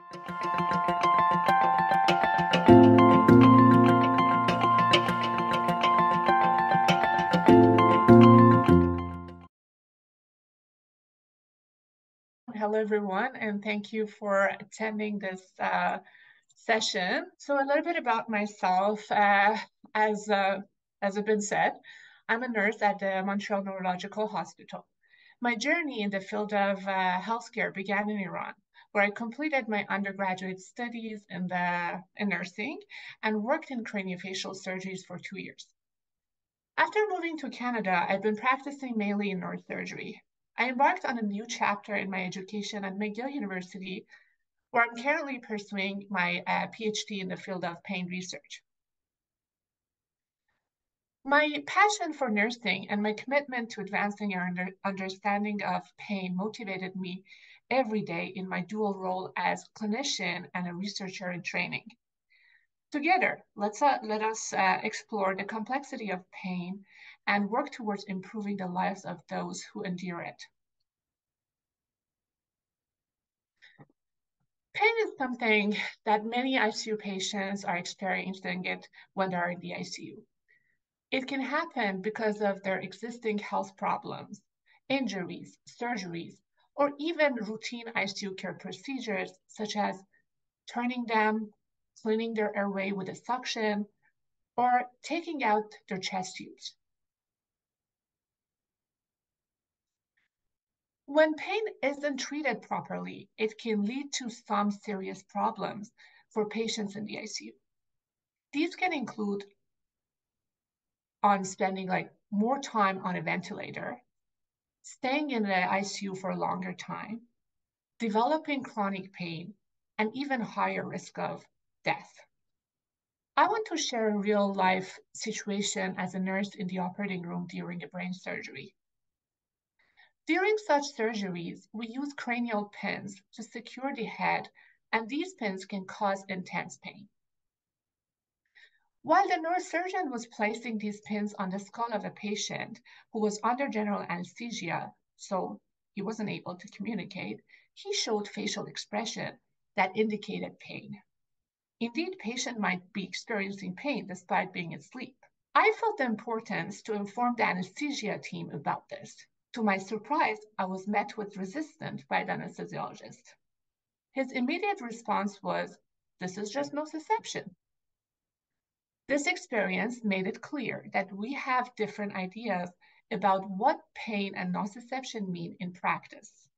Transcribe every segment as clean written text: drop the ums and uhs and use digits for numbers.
Hello, everyone, and thank you for attending this session. So a little bit about myself, as has been said, I'm a nurse at the Montreal Neurological Hospital. My journey in the field of healthcare began in Iran, where I completed my undergraduate studies in nursing and worked in craniofacial surgeries for 2 years. After moving to Canada, I've been practicing mainly in neurosurgery. I embarked on a new chapter in my education at McGill University, where I'm currently pursuing my PhD in the field of pain research. My passion for nursing and my commitment to advancing our understanding of pain motivated me every day in my dual role as clinician and a researcher in training. Together, let us explore the complexity of pain and work towards improving the lives of those who endure it. Pain is something that many ICU patients are experiencing it when they're in the ICU. It can happen because of their existing health problems, injuries, surgeries, or even routine ICU care procedures, such as turning them, cleaning their airway with a suction, or taking out their chest tubes. When pain isn't treated properly, it can lead to some serious problems for patients in the ICU. These can include spending more time on a ventilator, staying in the ICU for a longer time, developing chronic pain, and even higher risk of death. I want to share a real life situation as a nurse in the operating room during a brain surgery. During such surgeries, we use cranial pins to secure the head, and these pins can cause intense pain. While the neurosurgeon was placing these pins on the skull of a patient who was under general anesthesia, so he wasn't able to communicate, he showed facial expression that indicated pain. Indeed, patient might be experiencing pain despite being asleep. I felt the importance to inform the anesthesia team about this. To my surprise, I was met with resistance by the anesthesiologist. His immediate response was, "This is just nociception." This experience made it clear that we have different ideas about what pain and nociception mean in practice.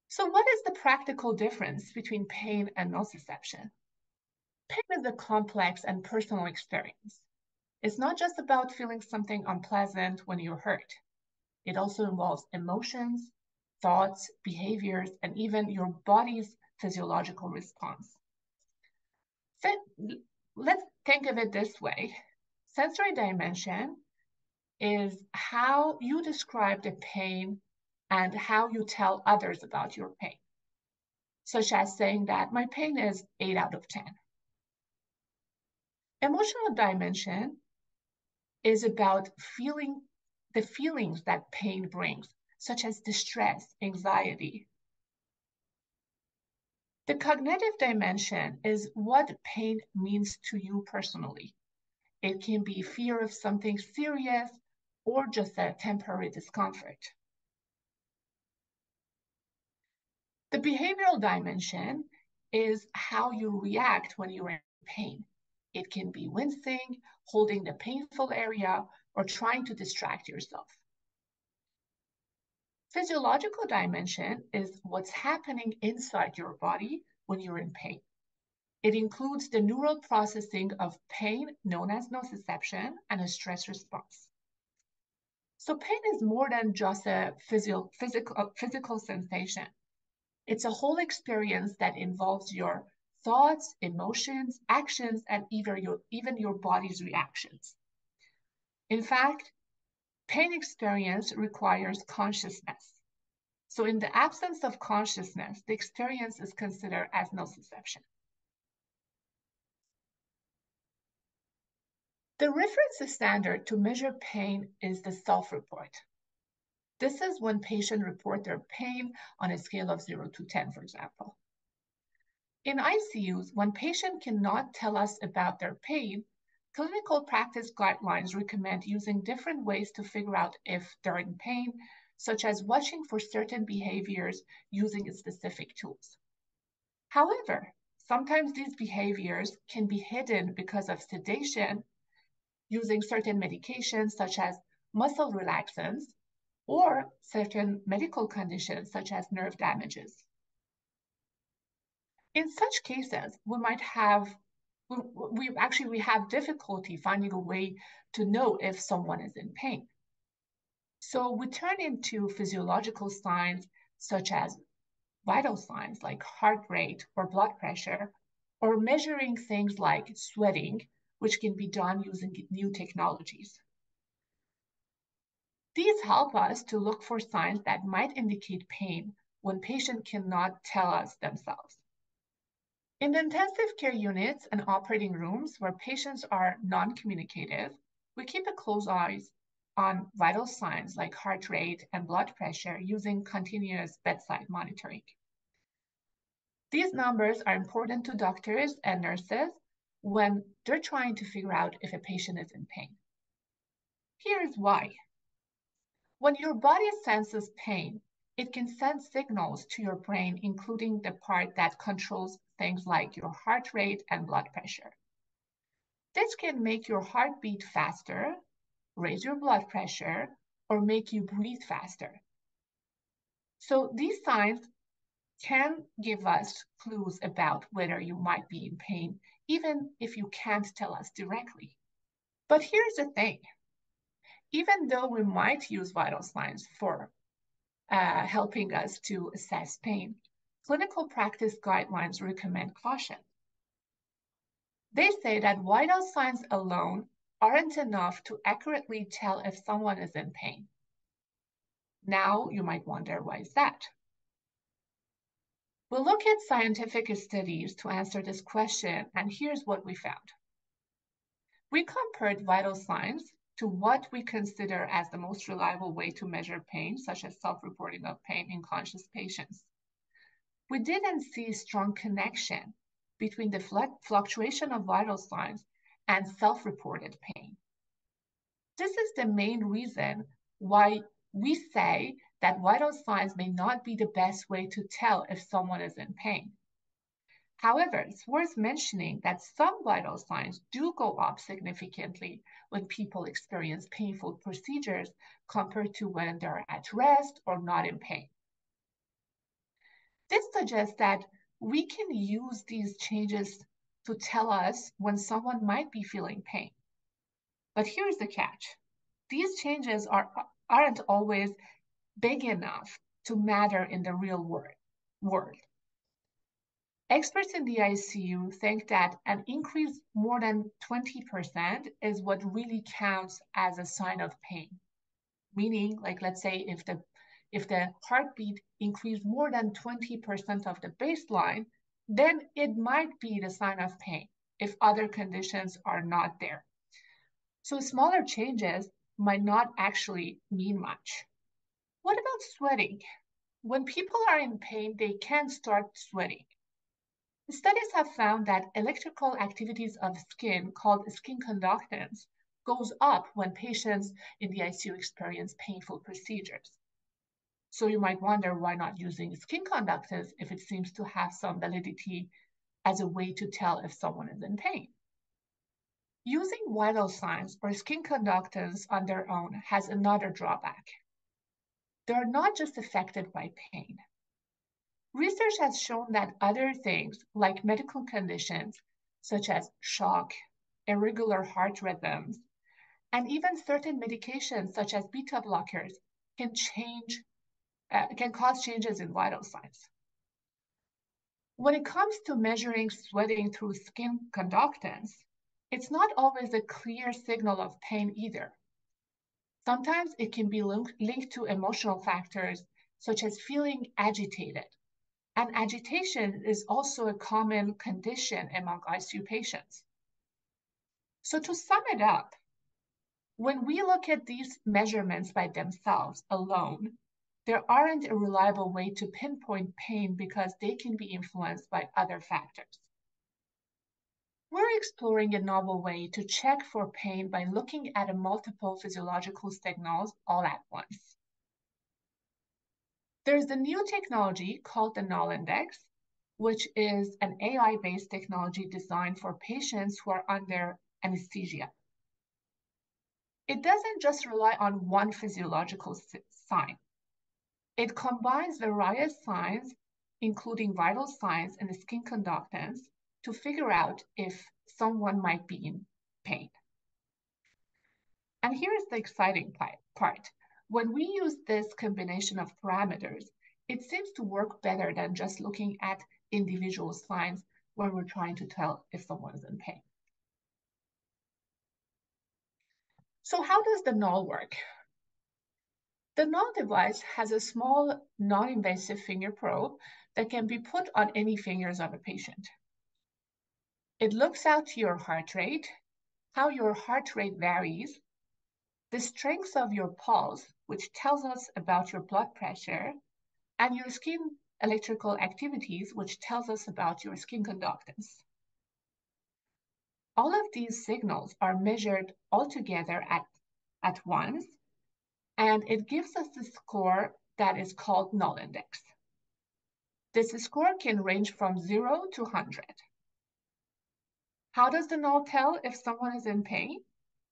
So what is the practical difference between pain and nociception? Pain is a complex and personal experience. It's not just about feeling something unpleasant when you're hurt. It also involves emotions, thoughts, behaviors, and even your body's physiological response. So let's think of it this way. Sensory dimension is how you describe the pain and how you tell others about your pain, such as saying that my pain is 8 out of 10. Emotional dimension is about the feelings that pain brings, such as distress, anxiety. The cognitive dimension is what pain means to you personally. It can be fear of something serious or just a temporary discomfort. The behavioral dimension is how you react when you're in pain. It can be wincing, holding the painful area, or trying to distract yourself. Physiological dimension is what's happening inside your body when you're in pain. It includes the neural processing of pain, known as nociception, and a stress response. So pain is more than just a physical sensation. It's a whole experience that involves your thoughts, emotions, actions, and even your body's reactions. In fact, pain experience requires consciousness. So in the absence of consciousness, the experience is considered as nociception. The reference standard to measure pain is the self-report. This is when patients report their pain on a scale of 0 to 10, for example. In ICUs, when patient cannot tell us about their pain, clinical practice guidelines recommend using different ways to figure out if they're in pain, such as watching for certain behaviors using specific tools. However, sometimes these behaviors can be hidden because of sedation, using certain medications such as muscle relaxants, or certain medical conditions such as nerve damages. In such cases, we might have we have difficulty finding a way to know if someone is in pain. So we turn into physiological signs such as vital signs like heart rate or blood pressure, or measuring things like sweating, which can be done using new technologies. These help us to look for signs that might indicate pain when patient cannot tell us themselves. In the intensive care units and operating rooms where patients are non-communicative, we keep a close eye on vital signs like heart rate and blood pressure using continuous bedside monitoring. These numbers are important to doctors and nurses when they're trying to figure out if a patient is in pain. Here's why. When your body senses pain, it can send signals to your brain, including the part that controls things like your heart rate and blood pressure. This can make your heart beat faster, raise your blood pressure, or make you breathe faster. So these signs can give us clues about whether you might be in pain, even if you can't tell us directly. But here's the thing. Even though we might use vital signs for helping us to assess pain, clinical practice guidelines recommend caution. They say that vital signs alone aren't enough to accurately tell if someone is in pain. Now, you might wonder, why is that? We'll look at scientific studies to answer this question, and here's what we found. We compared vital signs to what we consider as the most reliable way to measure pain, such as self-reporting of pain in conscious patients. We didn't see a strong connection between the fluctuation of vital signs and self-reported pain. This is the main reason why we say that vital signs may not be the best way to tell if someone is in pain. However, it's worth mentioning that some vital signs do go up significantly when people experience painful procedures compared to when they're at rest or not in pain. This suggests that we can use these changes to tell us when someone might be feeling pain. But here's the catch. These changes aren't always big enough to matter in the real world. Experts in the ICU think that an increase more than 20% is what really counts as a sign of pain. Meaning, like, let's say if the heartbeat increased more than 20% of the baseline, then it might be the sign of pain if other conditions are not there. So smaller changes might not actually mean much. What about sweating? When people are in pain, they can start sweating. Studies have found that electrical activities of skin, called skin conductance, goes up when patients in the ICU experience painful procedures. So you might wonder, why not using skin conductance if it seems to have some validity as a way to tell if someone is in pain? Using vital signs or skin conductance on their own has another drawback. They're not just affected by pain. Research has shown that other things like medical conditions, such as shock, irregular heart rhythms, and even certain medications such as beta blockers can cause changes in vital signs. When it comes to measuring sweating through skin conductance, it's not always a clear signal of pain either. Sometimes it can be linked to emotional factors such as feeling agitated. And agitation is also a common condition among ICU patients. So to sum it up, when we look at these measurements by themselves alone, there aren't a reliable way to pinpoint pain because they can be influenced by other factors. We're exploring a novel way to check for pain by looking at multiple physiological signals all at once. There's a new technology called the Null Index, which is an AI-based technology designed for patients who are under anesthesia. It doesn't just rely on one physiological sign. It combines various signs, including vital signs and skin conductance, to figure out if someone might be in pain. And here's the exciting part. When we use this combination of parameters, it seems to work better than just looking at individual signs when we're trying to tell if someone is in pain. So how does the Null work? The Null device has a small, non-invasive finger probe that can be put on any fingers of a patient. It looks at your heart rate, how your heart rate varies, the strength of your pulse, which tells us about your blood pressure, and your skin electrical activities, which tells us about your skin conductance. All of these signals are measured all together at once, and it gives us a score that is called Null Index. This score can range from 0 to 100. How does the Null tell if someone is in pain?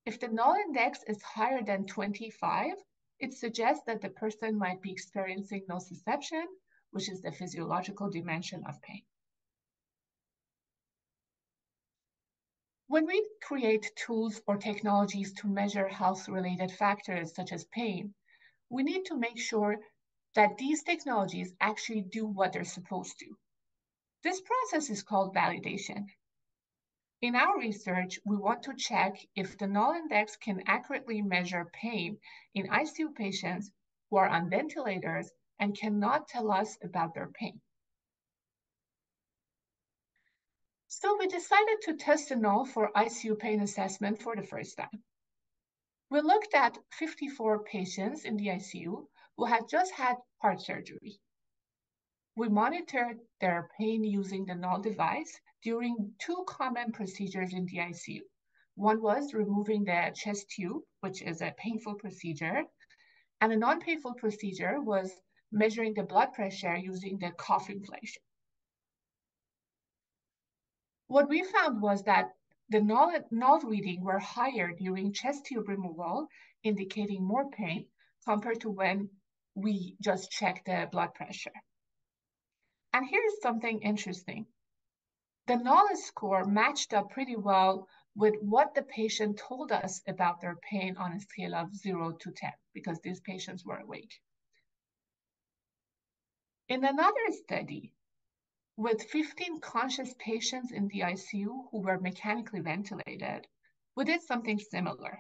If the Null Index is higher than 25, it suggests that the person might be experiencing nociception, which is the physiological dimension of pain. When we create tools or technologies to measure health-related factors such as pain, we need to make sure that these technologies actually do what they're supposed to. This process is called validation. In our research, we want to check if the Null Index can accurately measure pain in ICU patients who are on ventilators and cannot tell us about their pain. So we decided to test the Null for ICU pain assessment for the first time. We looked at 54 patients in the ICU who had just had heart surgery. We monitored their pain using the Null device during two common procedures in the ICU. One was removing the chest tube, which is a painful procedure, and a non-painful procedure was measuring the blood pressure using the cuff inflation. What we found was that the null reading were higher during chest tube removal, indicating more pain compared to when we just checked the blood pressure. And here's something interesting. The Null score matched up pretty well with what the patient told us about their pain on a scale of 0 to 10, because these patients were awake. In another study, with 15 conscious patients in the ICU who were mechanically ventilated, we did something similar.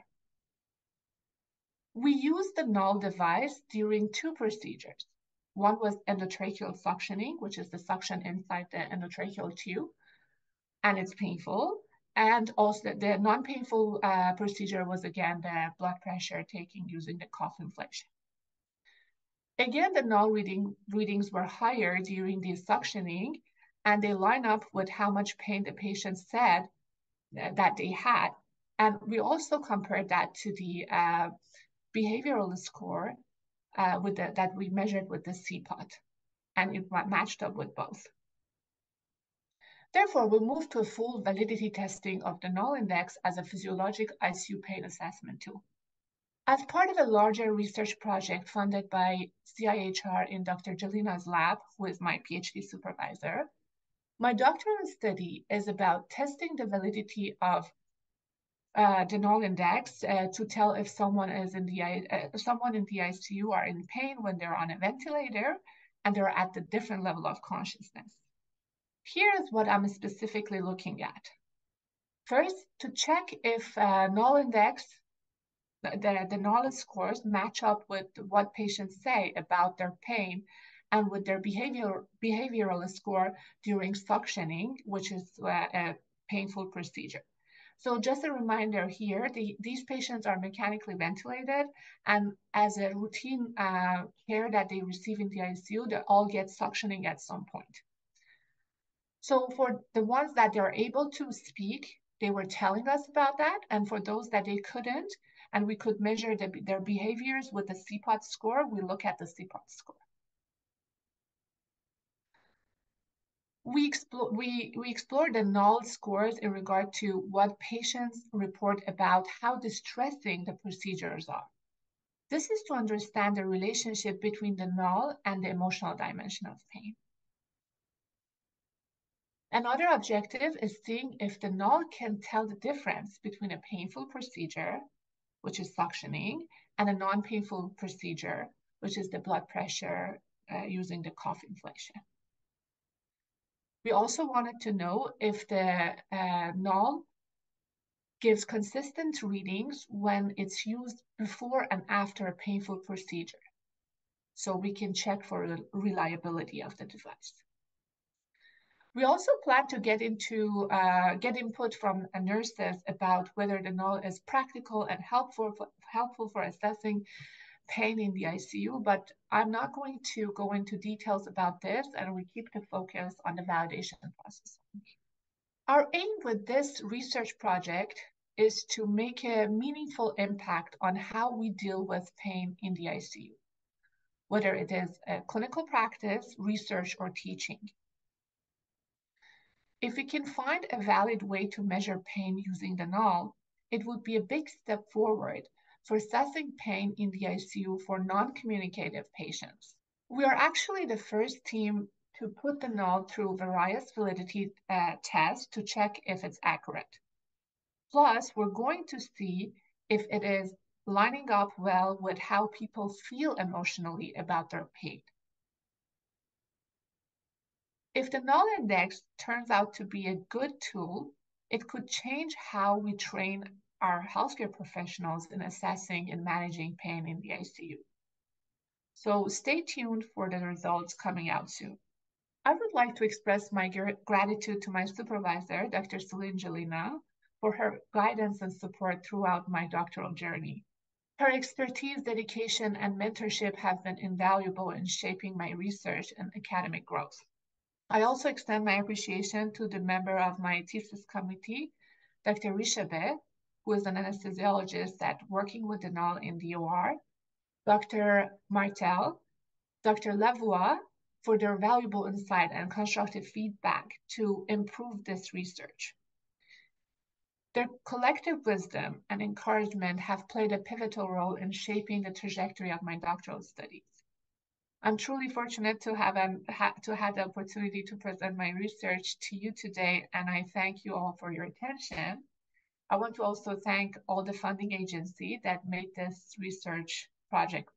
We used the Null device during two procedures. One was endotracheal suctioning, which is the suction inside the endotracheal tube, and it's painful. And also the non-painful procedure was, again, the blood pressure taking using the cuff inflation. Again, the Null readings were higher during the suctioning, and they line up with how much pain the patient said that they had. And we also compared that to the behavioral score that we measured with the CPOT, and it matched up with both. Therefore, we moved to a full validity testing of the Null Index as a physiologic ICU pain assessment tool. As part of a larger research project funded by CIHR in Dr. Gelinas' lab, who is my PhD supervisor, my doctoral study is about testing the validity of the Null Index to tell if someone is in the ICU are in pain when they're on a ventilator and they're at a different level of consciousness. Here's what I'm specifically looking at. First, to check if Null Index, the Null scores match up with what patients say about their pain and with their behavioral score during suctioning, which is a painful procedure. So just a reminder here, these patients are mechanically ventilated, and as a routine care that they receive in the ICU, they all get suctioning at some point. So for the ones that they're able to speak, they were telling us about that. And for those that they couldn't, and we could measure their behaviors with the CPOT score, we look at the CPOT score. We explored the null scores in regard to what patients report about how distressing the procedures are. This is to understand the relationship between the null and the emotional dimension of pain. Another objective is seeing if the null can tell the difference between a painful procedure, which is suctioning, and a non-painful procedure, which is the blood pressure using the cuff inflation. We also wanted to know if the null gives consistent readings when it's used before and after a painful procedure, so we can check for the reliability of the device. We also plan to get input from nurses about whether the null is practical and helpful for assessing pain in the ICU, but I'm not going to go into details about this, and we keep the focus on the validation process. Our aim with this research project is to make a meaningful impact on how we deal with pain in the ICU, whether it is a clinical practice, research, or teaching. If we can find a valid way to measure pain using the null, it would be a big step forward for assessing pain in the ICU for non-communicative patients. We are actually the first team to put the null through various validity tests to check if it's accurate. Plus, we're going to see if it is lining up well with how people feel emotionally about their pain. If the null index turns out to be a good tool, it could change how we train our healthcare professionals in assessing and managing pain in the ICU. So stay tuned for the results coming out soon. I would like to express my gratitude to my supervisor, Dr. Celine Gelinas, for her guidance and support throughout my doctoral journey. Her expertise, dedication, and mentorship have been invaluable in shaping my research and academic growth. I also extend my appreciation to the member of my thesis committee, Dr. Rishabeh, who is an anesthesiologist that working with the null in the OR, Dr. Martel, Dr. Lavoie, for their valuable insight and constructive feedback to improve this research. Their collective wisdom and encouragement have played a pivotal role in shaping the trajectory of my doctoral studies. I'm truly fortunate to have had the opportunity to present my research to you today, and I thank you all for your attention. I want to also thank all the funding agencies that made this research project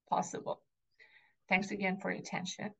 possible. Thanks again for your attention.